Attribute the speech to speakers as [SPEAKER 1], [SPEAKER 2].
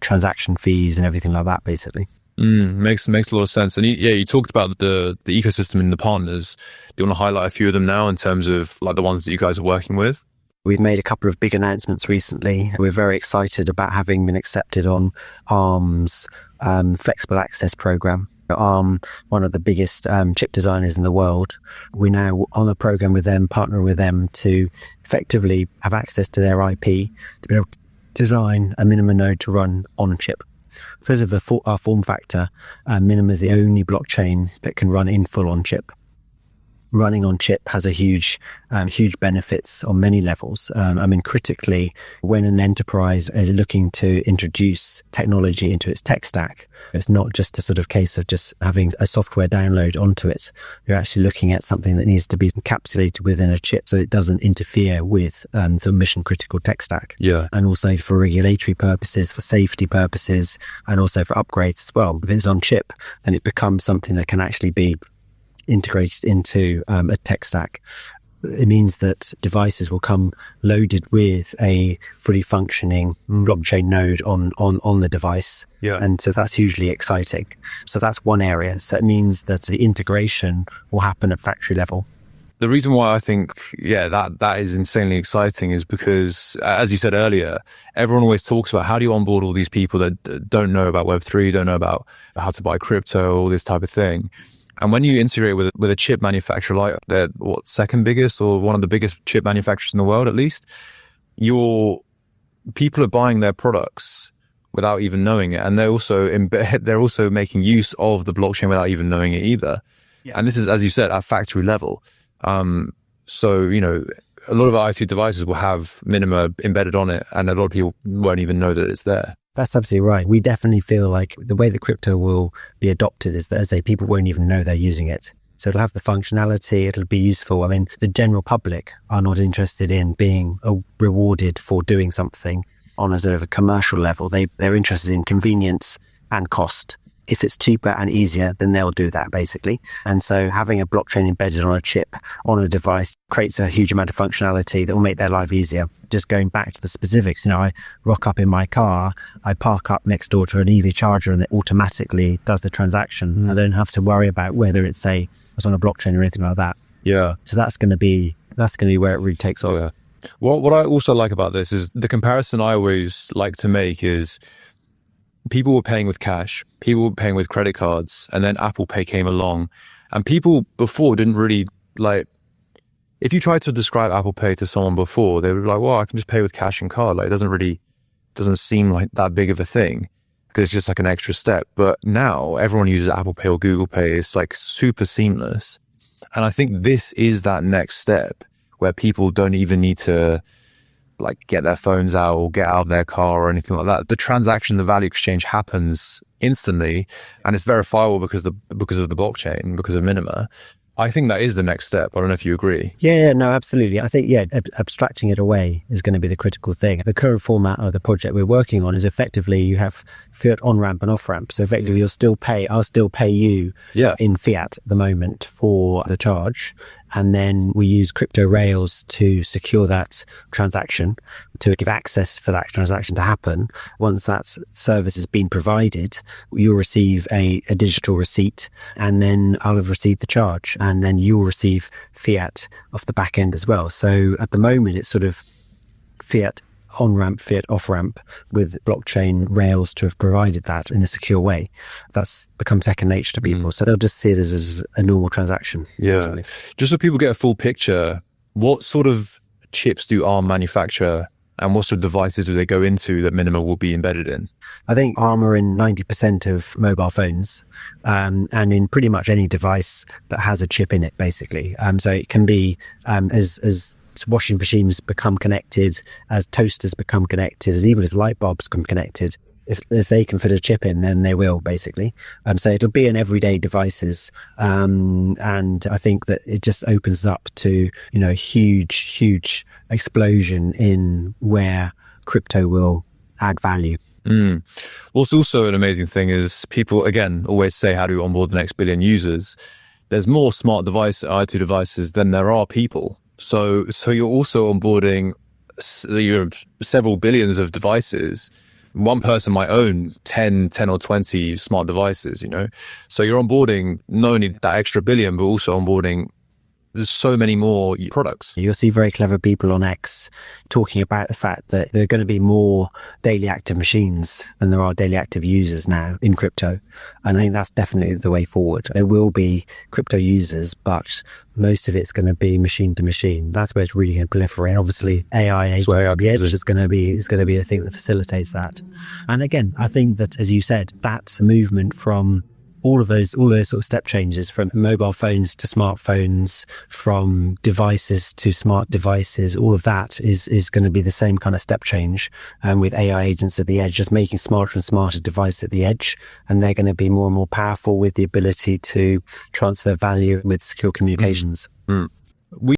[SPEAKER 1] transaction fees and everything like that, basically.
[SPEAKER 2] Makes a lot of sense. And you talked about the ecosystem and the partners. Do you want to highlight a few of them now in terms of like the ones that you guys are working with?
[SPEAKER 1] We've made a couple of big announcements recently. We're very excited about having been accepted on Arm's flexible access program. Arm, one of the biggest chip designers in the world. We're now on a program with them, partner with them to effectively have access to their IP to be able to design a Minima node to run on a chip. Because of our form factor, Minima is the only blockchain that can run in full on chip. Running on chip has a huge benefits on many levels. Critically, when an enterprise is looking to introduce technology into its tech stack, it's not just a sort of case of just having a software download onto it. You're actually looking at something that needs to be encapsulated within a chip so it doesn't interfere with the mission critical tech stack.
[SPEAKER 2] Yeah.
[SPEAKER 1] And also for regulatory purposes, for safety purposes, and also for upgrades as well. If it's on chip, then it becomes something that can actually be integrated into a tech stack. It means that devices will come loaded with a fully functioning blockchain node on the device.
[SPEAKER 2] Yeah.
[SPEAKER 1] And so that's hugely exciting. So that's one area. So it means that the integration will happen at factory level.
[SPEAKER 2] The reason why I think, that is insanely exciting is because, as you said earlier, everyone always talks about how do you onboard all these people that don't know about Web3, don't know about how to buy crypto, all this type of thing. And when you integrate with a chip manufacturer like they're second biggest or one of the biggest chip manufacturers in the world, at least, your people are buying their products without even knowing it, and they're also making use of the blockchain without even knowing it either. Yeah. And this is, as you said, at factory level. So a lot of IoT devices will have Minima embedded on it, and a lot of people won't even know that it's there.
[SPEAKER 1] That's absolutely right. We definitely feel like the way that crypto will be adopted is that, as people won't even know they're using it. So it'll have the functionality, it'll be useful. I mean, the general public are not interested in being rewarded for doing something on a sort of a commercial level. They're interested in convenience and cost. If it's cheaper and easier, then they'll do that, basically. And so having a blockchain embedded on a chip, on a device, creates a huge amount of functionality that will make their life easier. Just going back to the specifics, I rock up in my car, I park up next door to an EV charger, and it automatically does the transaction. I don't have to worry about whether it's on a blockchain or anything like that.
[SPEAKER 2] Yeah.
[SPEAKER 1] So that's going to be where it really takes off.
[SPEAKER 2] Yeah. What I also like about this is the comparison I always like to make is people were paying with cash, people were paying with credit cards, and then Apple Pay came along. And people before didn't really if you tried to describe Apple Pay to someone before, they were like, well, I can just pay with cash and card. It doesn't seem like that big of a thing because it's just like an extra step. But now everyone uses Apple Pay or Google Pay. It's super seamless. And I think this is that next step where people don't even need to get their phones out or get out of their car or anything like that. The transaction, the value exchange happens instantly, and it's verifiable because of the blockchain, because of Minima. I think that is the next step. I don't know if you agree.
[SPEAKER 1] Yeah, no, absolutely. I think, abstracting it away is going to be the critical thing. The current format of the project we're working on is effectively you have fiat on-ramp and off-ramp. So effectively I'll still pay you in fiat at the moment for the charge. And then we use crypto rails to secure that transaction, to give access for that transaction to happen. Once that service has been provided, you'll receive a digital receipt, and then I'll have received the charge, and then you'll receive fiat off the back end as well. So at the moment, it's sort of fiat on-ramp, fiat off-ramp, with blockchain rails to have provided that in a secure way. That's become second nature to people. So they'll just see it as a normal transaction.
[SPEAKER 2] Yeah.
[SPEAKER 1] Actually.
[SPEAKER 2] Just so people get a full picture, what sort of chips do Arm manufacture, and what sort of devices do they go into that Minima will be embedded in?
[SPEAKER 1] I think Arm are in 90% of mobile phones, and in pretty much any device that has a chip in it, basically. So it can be as washing machines become connected, as toasters become connected, even as light bulbs become connected. If they can fit a chip in, then they will, basically. So it'll be in everyday devices. And I think that it just opens up to, a huge explosion in where crypto will add value.
[SPEAKER 2] What's also an amazing thing is people, again, always say, how do you onboard the next billion users? There's more smart IoT devices than there are people. So you're also onboarding several billions of devices one person might own 10 or 20 smart devices, you know? So you're onboarding not only that extra billion, but also onboarding there's so many more products.
[SPEAKER 1] You'll see very clever people on X talking about the fact that there are going to be more daily active machines than there are daily active users now in crypto. And I think that's definitely the way forward. There will be crypto users, but most of it's going to be machine to machine. That's where it's really going to proliferate. Obviously, AI agents at the edge is going to be the thing that facilitates that. And again, I think that, as you said, that's a movement from all those sort of step changes, from mobile phones to smartphones, from devices to smart devices. All of that is going to be the same kind of step change, with AI agents at the edge, just making smarter and smarter devices at the edge. And they're going to be more and more powerful with the ability to transfer value with secure communications.
[SPEAKER 2] We